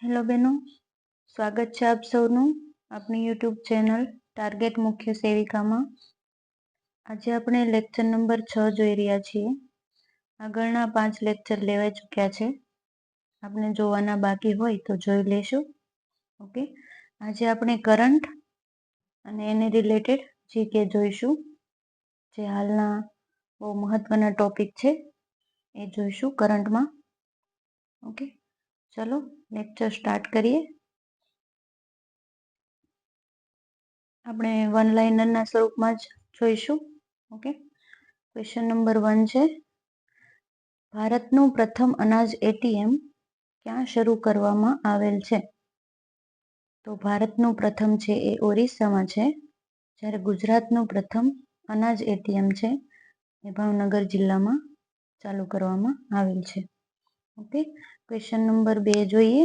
Hello બહેનો, સ્વાગત છે આપ સૌનું આપણી યુટ્યુબ ચેનલ ટાર્ગેટ મુખ્ય સેવિકામાં. આજે આપણે લેક્ચર નંબર 6 જોઈ રહ્યા છીએ. આગળના 5 લેક્ચર લેવાઈ ચૂક્યા છે. આપણે જોવાના બાકી હોય તો જોઈ લેશું. ઓકે, આજે આપણે કરંટ અને એને રિલેટેડ જીકે જોઈશું, જે હાલના બહુ મહત્વના ટોપિક છે એ જોઈશું કરંટમાં. ઓકે, ચલો લેક્ચર સ્ટાર્ટ કરીએ. આપણે વન લાઇનરના સ્વરૂપમાં જ જોઈશું. ઓકે, ક્વેશ્ચન નંબર 1 છે, ભારતનું પ્રથમ અનાજ એટીએમ ક્યાં શરૂ કરવામાં આવેલ છે? તો ભારતનું પ્રથમ છે એ ઓરિસ્સામાં છે, જ્યારે ગુજરાતનું પ્રથમ અનાજ એટીએમ છે એ ભાવનગર જિલ્લામાં ચાલુ કરવામાં આવેલ છે. ઓકે, ક્વેશ્ચન નંબર 2 જોઈએ,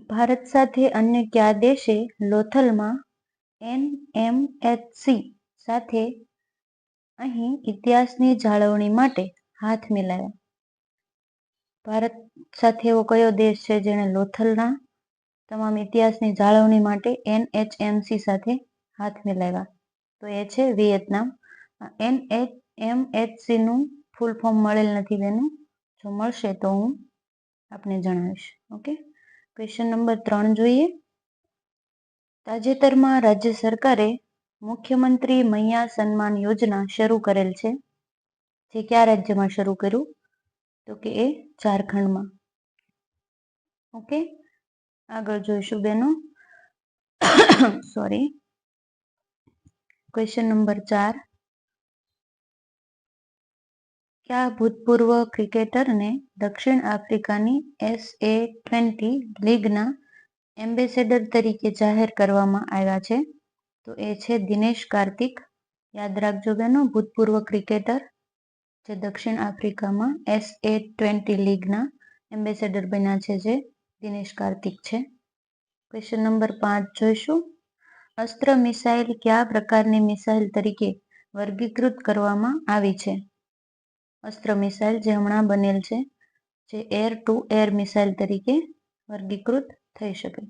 ભારત સાથે અન્ય કયા દેશે લોથલમાં NMHC સાથે અહીં ઇતિહાસની જાળવણી માટે હાથ મિલાવ્યા? ભારત સાથે એવો કયો દેશ છે જેણે લોથલના તમામ ઇતિહાસની જાળવણી માટે NHMC સાથે હાથ મિલાવ્યા? તો એ છે વિયેતનામ. NHMC નું ફૂલ ફોર્મ મળેલ નથી બેનું, જો મળશે તો હું આપને જણાવીશ. ઓકે, ક્વેશ્ચન નંબર 3 જોઈએ, તાજેતરમાં રાજ્ય સરકારે મુખ્યમંત્રી મૈયા સન્માન યોજના શરૂ કરેલ છે, જે કયા રાજ્યમાં શરૂ કર્યું? તો કે એ ઝારખંડમાં. ઓકે, આગળ જોઈશું બેનો. સોરી, ક્વેશ્ચન નંબર 4, કયા ભૂતપૂર્વ ક્રિકેટરને દક્ષિણ આફ્રિકાની SA-20 લીગના એમ્બેસેડર તરીકે જાહેર કરવામાં આવ્યા છે? તો એ છે દિનેશ કાર્તિક. યાદ રાખજો બેનો, ભૂતપૂર્વ ક્રિકેટર જે દક્ષિણ આફ્રિકામાં SA-20 લીગના એમ્બેસેડર બન્યા છે, જે દિનેશ કાર્તિક છે. ક્વેશ્ચન નંબર 5 જોઈશું, અસ્ત્ર મિસાઇલ કયા પ્રકારની મિસાઇલ તરીકે વર્ગીકૃત કરવામાં આવી છે? અસ્ત્ર મિસાઇલ જે હમણાં બનેલ છે, જે એર ટુ એર મિસાઇલ તરીકે વર્ગીકૃત થઈ શકે.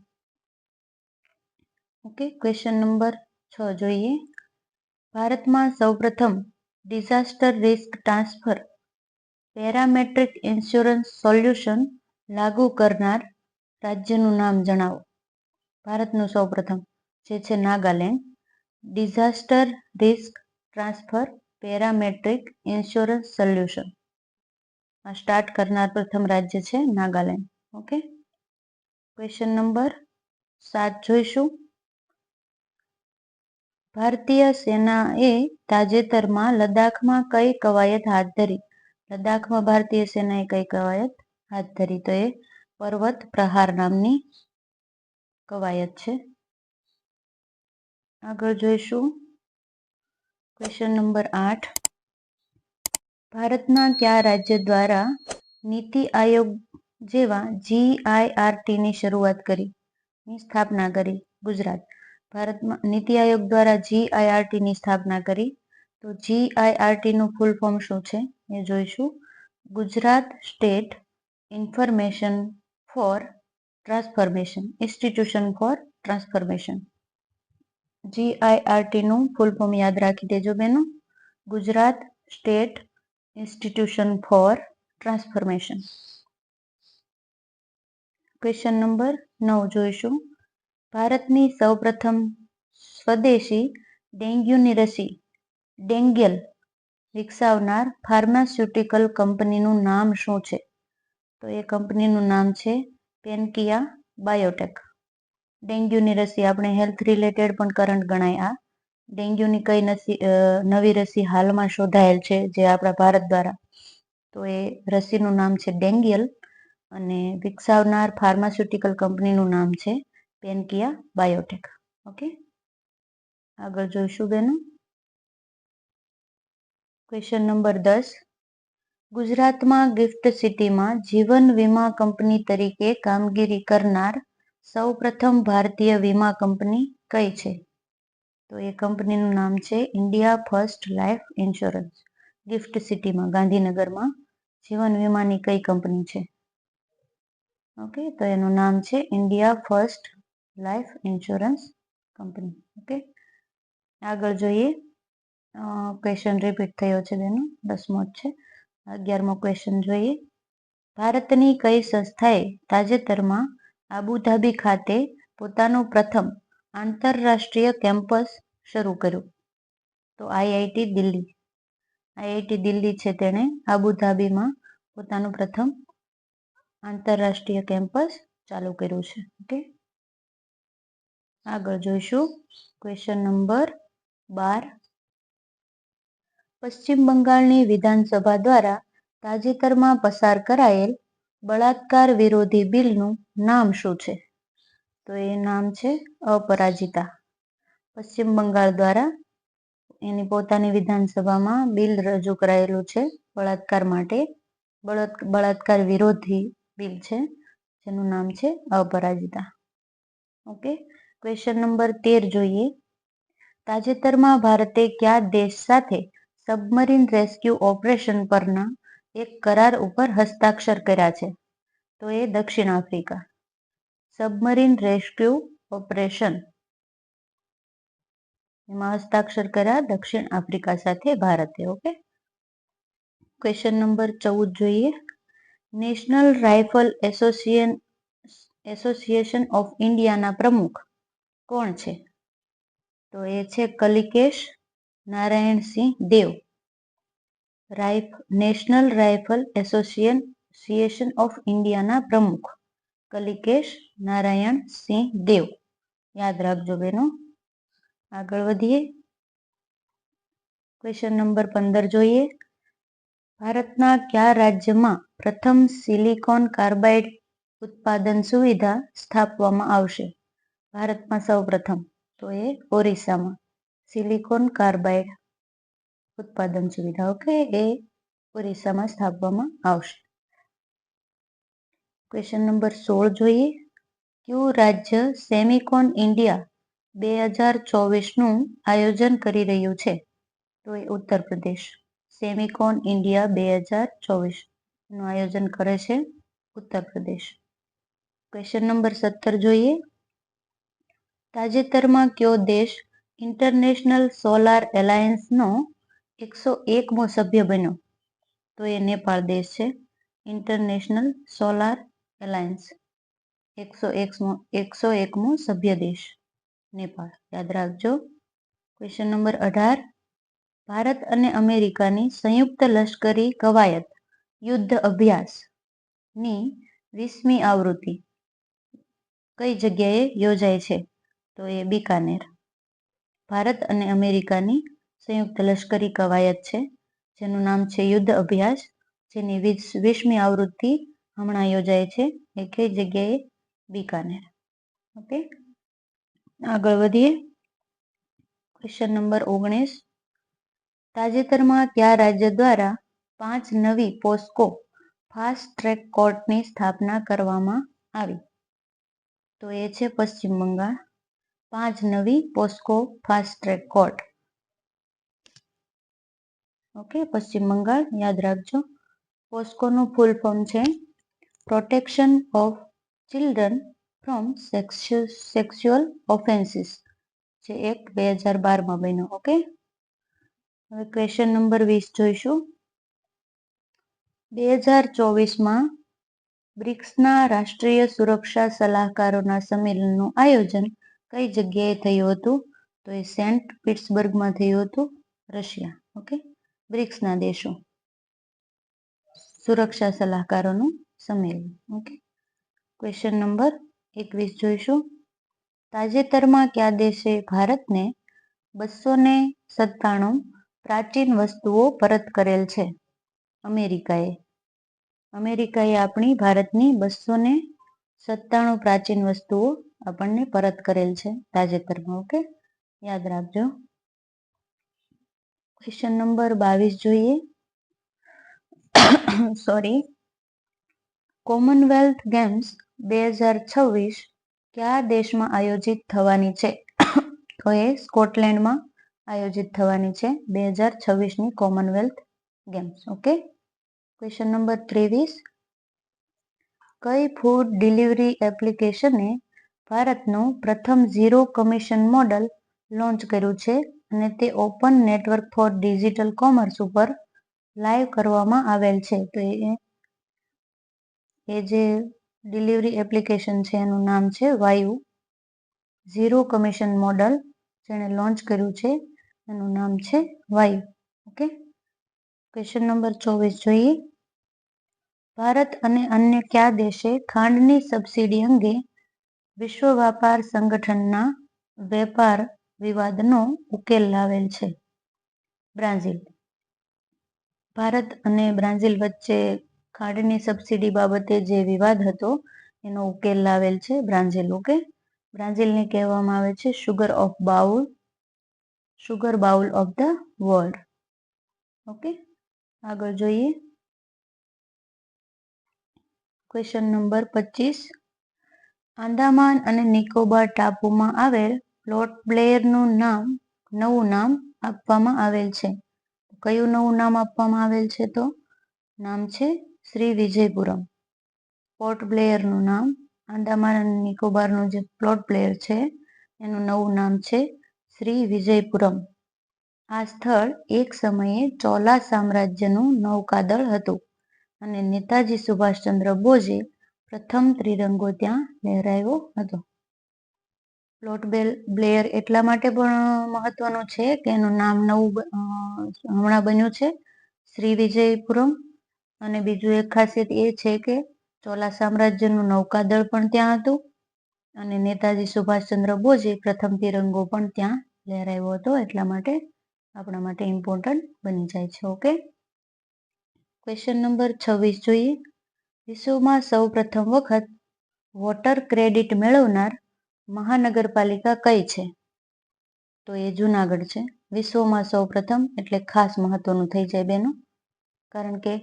ઓકે, ક્વેશ્ચન નંબર 6 જોઈએ, ભારતમાં સૌપ્રથમ disaster risk transfer parametric insurance solution લાગુ કરનાર રાજ્યનું નામ જણાવો. ભારતનું સૌપ્રથમ જે છે Nagaland, disaster risk transfer parametric insurance solution આ સ્ટાર્ટ કરનાર પ્રથમ રાજ્ય છે નાગાલેન્ડ. ઓકે, ક્વેશ્ચન નંબર 7 જોઈશું, ભારતીય સેનાએ તાજેતરમાં લદ્દાખમાં કઈ કવાયત હાથ ધરી? લદ્દાખમાં ભારતીય સેનાએ કઈ કવાયત હાથ ધરી? તો એ પર્વત પ્રહાર નામની કવાયત છે. આગળ જોઈશું ક્વેશ્ચન નંબર 8, ભારતના કયા રાજ્ય દ્વારા નીતિ આયોગ જેવા GIRT ની શરૂઆત કરી, ની સ્થાપના કરી? ગુજરાત. ભારતમાં નીતિ આયોગ દ્વારા GIRT ની સ્થાપના કરી. તો GIRT નું ફૂલ ફોર્મ શું છે એ જોઈશું. Gujarat state information for transformation, institution for transformation. GIRT નું ફૂલ ફોર્મ યાદ રાખી દેજો બેનો, Gujarat state institution for transformation. Question number 9 જોઈશું, ભારતની સૌપ્રથમ સ્વદેશી ડેન્ગ્યુની રસી ડેન્ગેલ વિકસાવનાર ફાર્માસ્યુટિકલ કંપનીનું નામ શું છે? તો એ કંપનીનું નામ છે પેનકિયા બાયોટેક. ડેન્ગ્યુની રસી આપણે હેલ્થ રિલેટેડ પણ કરંટ ગણાય. આ ડેન્ગ્યુની કઈ નવી રસી હાલમાં શોધાયેલ છે જે આપણા ભારત દ્વારા? તો એ રસીનું નામ છે ડેન્ગેલ અને વિકસાવનાર ફાર્માસ્યુટિકલ કંપનીનું નામ છે પેનકિયા બાયોટેક. ઓકે, આગળ જોઈશું બેનો. ક્વેશ્ચન નંબર 10, ગુજરાતમાં ગિફ્ટ સિટીમાં જીવન વીમા કંપની તરીકે કામગીરી કરનાર સૌ પ્રથમ ભારતીય વીમા કંપની કઈ છે? તો એ કંપનીનું નામ છે India first life insurance. Gift સિટીમાં ગાંધીનગરમાં જીવન વીમાની કઈ કંપની છે? ઓકે, તો એનું નામ છે India first life insurance company. Okay, આગળ જોઈએ. ક્વેશ્ચન રિપીટ થયો છે તેનો 10મો જ છે. 11મો ક્વેશ્ચન જોઈએ. ભારતની કઈ સંસ્થાએ તાજેતરમાં આબુધાબી ખાતે પોતાનું પ્રથમ આંતરરાષ્ટ્રીય કેમ્પસ શરૂ કર્યું? તો આઈઆઈટી દિલ્હી. આઈઆઈટી દિલ્હી છે તેણે આબુધાબીમાં પોતાનું પ્રથમ આંતરરાષ્ટ્રીય કેમ્પસ ચાલુ કર્યું છે. ઓકે, આગળ જોઈશું ક્વેશ્ચન નંબર 12. પશ્ચિમ બંગાળની વિધાનસભા દ્વારા તાજેતરમાં પસાર કરાયેલ બળાત્કાર વિરોધી બિલનું નામ શું છે? તો એ નામ છે અપરાજિતા. પશ્ચિમ બંગાળ દ્વારા એની પોતાની વિધાનસભામાં બિલ રજૂ કરાયેલું છે બળાત્કાર માટે. બળાત્કાર વિરોધી બિલ છે જેનું નામ છે અપરાજિતા. ઓકે, ક્વેશ્ચન નંબર 13 જોઈએ. તાજેતરમાં ભારતે કયા દેશ સાથે સબમરીન રેસ્ક્યુ ઓપરેશન પરના એક કરાર ઉપર હસ્તાક્ષર કર્યા છે? તો એ દક્ષિણ આફ્રિકા. સબમરીન રેસ્ક્યુ ઓપરેશન એમાં હસ્તાક્ષર કર્યા દક્ષિણ આફ્રિકા સાથે ભારતે. ઓકે, ક્વેશ્ચન નંબર 14 જોઈએ. નેશનલ રાઇફલ એસોસિએશન ઓફ ઇન્ડિયાના પ્રમુખ કોણ છે? તો એ છે કલિકેશ નારાયણસિંહ દેવ. નેશનલ રાઇફલ એસોસિએશન ઓફ ઇન્ડિયાના પ્રમુખ કલિકેશ નારાયણસિંહ દેવ. યાદ રાખજો બેનો. આગળ વધીએ. ક્વેશ્ચન નંબર 15 જોઈએ. ભારતના કયા રાજ્યમાં પ્રથમ સિલિકોન કાર્બાઇડ ઉત્પાદન સુવિધા સ્થાપવામાં આવશે? ભારતમાં સૌ પ્રથમ. તો એ ઓરિસ્સામાં સિલિકોન કાર્બાઇડ ઉત્પાદન સુવિધા. ઓકે, એ ઓરિસ્સામાં સ્થાપવામાં આવશે. ક્વેશ્ચન નંબર 16 જોઈએ. કયું રાજ્ય સેમિકોન ઇન્ડિયા 2024નું આયોજન કરી રહ્યું છે? તો એ ઉત્તર પ્રદેશ. સેમિકોન ઇન્ડિયા 2024 નું આયોજન કરે છે ઉત્તર પ્રદેશ. ક્વેશ્ચન નંબર 17 જોઈએ. તાજેતરમાં કયો દેશ ઇન્ટરનેશનલ સોલાર એલાયન્સનો 101મો સભ્ય બન્યો? તો એ નેપાળ દેશ છે. ઇન્ટરનેશનલ સોલાર એલાયન્સ 101મો સભ્ય દેશ નેપાળ. યાદ રાખજો. Question number 18. ભારત અને અમેરિકાની સંયુક્ત લશ્કરી કવાયત યુદ્ધ અભ્યાસ ની 20મી આવૃત્તિ કઈ જગ્યાએ યોજાય છે? તો એ બિકાનેર. ભારત અને અમેરિકાની સંયુક્ત લશ્કરી કવાયત છે જેનું નામ છે યુદ્ધ અભ્યાસ, જેની 20મી આવૃત્તિ હમણાં યોજાય છે. એ કઈ જગ્યાએ? બિકાનેર. ઓકે, આગળ વધીએ. Question number 19. તાજેતરમાં કયા રાજ્ય દ્વારા 5 નવી પોસ્કો ફાસ્ટ ટ્રેક કોર્ટની સ્થાપના કરવામાં આવી? તો એ છે પશ્ચિમ બંગાળ. 5 નવી POCSO fast track court. Okay, પશ્ચિમ બંગાળ. યાદ રાખજો. પોસ્કોનું ફૂલ ફોર્મ છે protection of children from sexual offences, જે એક્ટ 2012માં બન્યો. ઓકે, હવે ક્વેશ્ચન નંબર 20 જોઈશું. 2024માં બ્રિક્સના રાષ્ટ્રીય સુરક્ષા સલાહકારોના સંમેલનનું આયોજન કઈ જગ્યાએ થયું હતું? તો એ સેન્ટ પીટર્સબર્ગમાં થયું હતું, રશિયા. ઓકે, બ્રિક્સના દેશો સુરક્ષા સલાહકારોનું સંમેલન. ઓકે, ક્વેશ્ચન નંબર 21 જોઈશું. તાજેતરમાં કયા દેશે ભારતને 297 પ્રાચીન વસ્તુઓ પરત કરેલ છે? અમેરિકાએ. અમેરિકાએ આપણી ભારતની 297 પ્રાચીન વસ્તુઓ આપણને પરત કરેલ છે તાજેતરમાં. ઓકે, યાદ રાખજો. ક્વેશ્ચન નંબર 22 જોઈએ. સોરી. કોમનવેલ્થ ગેમ્સ 2026 કયા દેશમાં આયોજિત થવાની છે? તો એ સ્કોટલેન્ડમાં આયોજિત થવાની છે 2026ની Commonwealth games. Okay, question number 23. કઈ ફૂડ ડિલિવરી એપ્લિકેશને ભારતનું પ્રથમ ઝીરો કમિશન મોડલ લોન્ચ કર્યું છે અને તે open network four digital commerce ઉપર લાઈવ કરવામાં આવેલ છે? તો એ જે ડિલિવરી એપ્લિકેશન છે એનું નામ છે વાયુ. ઝીરો કમિશન મોડલ જેણે લોન્ચ કર્યું છે એનું નામ છે વાયુ. ઓકે. ક્વેશ્ચન નંબર 24 જોઈએ. ભારત અને અન્ય કયા દેશે ખાંડની સબસિડી અંગે વિશ્વ વ્યાપાર સંગઠનના વેપાર વિવાદનો ઉકેલ લાવેલ છે? બ્રાઝિલ. ભારત અને બ્રાઝિલ વચ્ચે ખાંડની સબસિડી બાબતે જે વિવાદ હતો એનો ઉકેલ લાવેલ છે બ્રાઝિલ. ઓકે. બ્રાઝિલને કહેવામાં આવે છે sugar bowl of the world. Okay. આગળ જોઈએ. Question number 25. આંદામાન અને નિકોબાર ટાપુમાં આવેલ પોર્ટ બ્લેયરનું નવું નામ આપવામાં આવેલ છે. કયું નવું નામ આપવામાં આવેલ છે? તો નામ છે શ્રી વિજયપુરમ. પોર્ટ બ્લેયરનું નામ, આંદામાન અને નિકોબારનું જે પોર્ટ બ્લેયર છે એનું નવું નામ છે શ્રી વિજયપુરમ. આ સ્થળ એક સમયે ચોલા સામ્રાજ્યનું નૌકાદળ હતું અને નેતાજી સુભાષચંદ્ર બોઝે પ્રથમ ત્રિરંગો ત્યાં લહેરાવ્યો હતો. પોર્ટ બ્લેયર એટલા માટે પણ મહત્વનું છે કે એનું નામ નવું હમણાં બન્યું છે શ્રી વિજયપુરમ. અને બીજું એક ખાસિયત એ છે કે ચોલા સામ્રાજ્યનું નૌકાદળ પણ ત્યાં હતું અને નેતાજી સુભાષચંદ્ર બોઝે પ્રથમ તિરંગો પણ ત્યાં લહેરાવ્યો હતો. એટલા માટે આપણા માટે ઇમ્પોર્ટન્ટ બની જાય છે. ઓકે. ક્વેશ્ચન નંબર 26 જોઈએ. વિશ્વમાં સૌ પ્રથમ વખત વોટર ક્રેડિટ મેળવનાર મહાનગરપાલિકા કઈ છે? તો એ જુનાગઢ છે. વિશ્વમાં સૌ પ્રથમ એટલે ખાસ મહત્વનું થઈ જાય બેનો, કારણ કે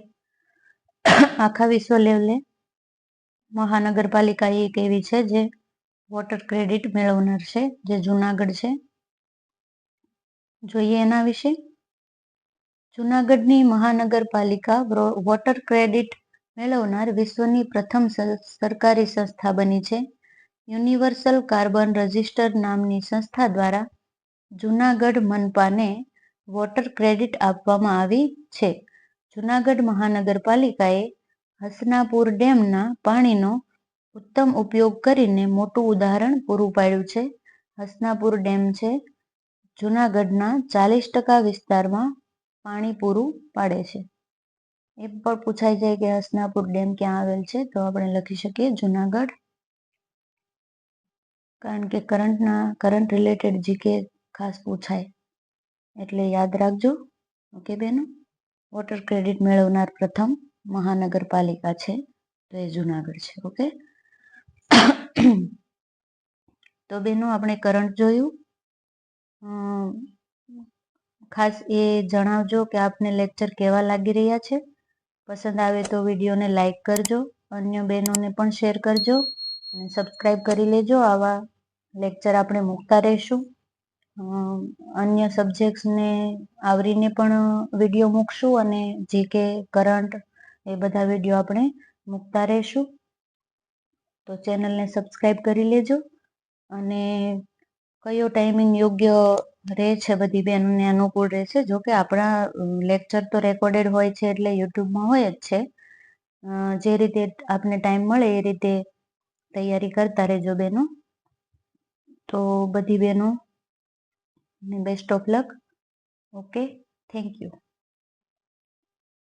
આખા વિશ્વ લેવલે મહાનગરપાલિકા એક એવી છે જે વોટર ક્રેડિટ મેળવનાર છે, જે જુનાગઢ છે. જોઈએ એના વિશે. જુનાગઢની મહાનગરપાલિકા વોટર ક્રેડિટ મેળવનાર વિશ્વની પ્રથમ સરકારી સંસ્થા બની છે. યુનિવર્સલ કાર્બન રજિસ્ટર નામની સંસ્થા દ્વારા જુનાગઢ મનપાને વોટર ક્રેડિટ આપવામાં આવી છે. જુનાગઢ મહાનગરપાલિકાએ હસનાપુર ડેમના પાણીનો ઉત્તમ ઉપયોગ કરીને મોટું ઉદાહરણ પૂરું પાડ્યું છે. હસનાપુર ડેમ છે જુનાગઢના 40% વિસ્તારમાં પાણી પૂરું પાડે છે. એ પણ પૂછાઈ જાય કે હસનાપુર ડેમ ક્યાં આવેલ છે, તો આપણે લખી શકીએ જુનાગઢ, કારણ કે કરંટ રિલેટેડ જીકે ખાસ પૂછાય એટલે યાદ રાખજો. ઓકે બેનો. વોટર ક્રેડિટ મેળવનાર પ્રથમ મહાનગરપાલિકા છે તો એ જુનાગઢ છે. ઓકે. તો બેનો આપણે કરંટ જોયું. ખાસ એ જણાવજો કે આપને લેક્ચર કેવા લાગી રહ્યા છે. પસંદ આવે તો વિડીયોને લાઈક કરજો, અન્ય બહેનોને પણ શેર કરજો અને સબસ્ક્રાઈબ કરી લેજો. આવા લેક્ચર આપણે મૂકતા રહીશું. અન્ય સબ્જેક્ટ્સને આવરીને પણ વિડીયો મૂકશું અને જીકે કરંટ એ બધા વિડીયો આપણે મૂકતા રહીશું. તો ચેનલને સબસ્ક્રાઈબ કરી લેજો અને કયો ટાઈમિંગ યોગ્ય રહે છે બધી બહેનોને અનુકૂળ રહેશે. જોકે આપણા લેક્ચર તો રેકોર્ડેડ હોય છે એટલે યુટ્યુબમાં હોય જ છે. જે રીતે આપને ટાઈમ મળે એ રીતે તૈયારી કરતા રહેજો બહેનો. તો બધી બહેનો best of luck. Okay. Thank you.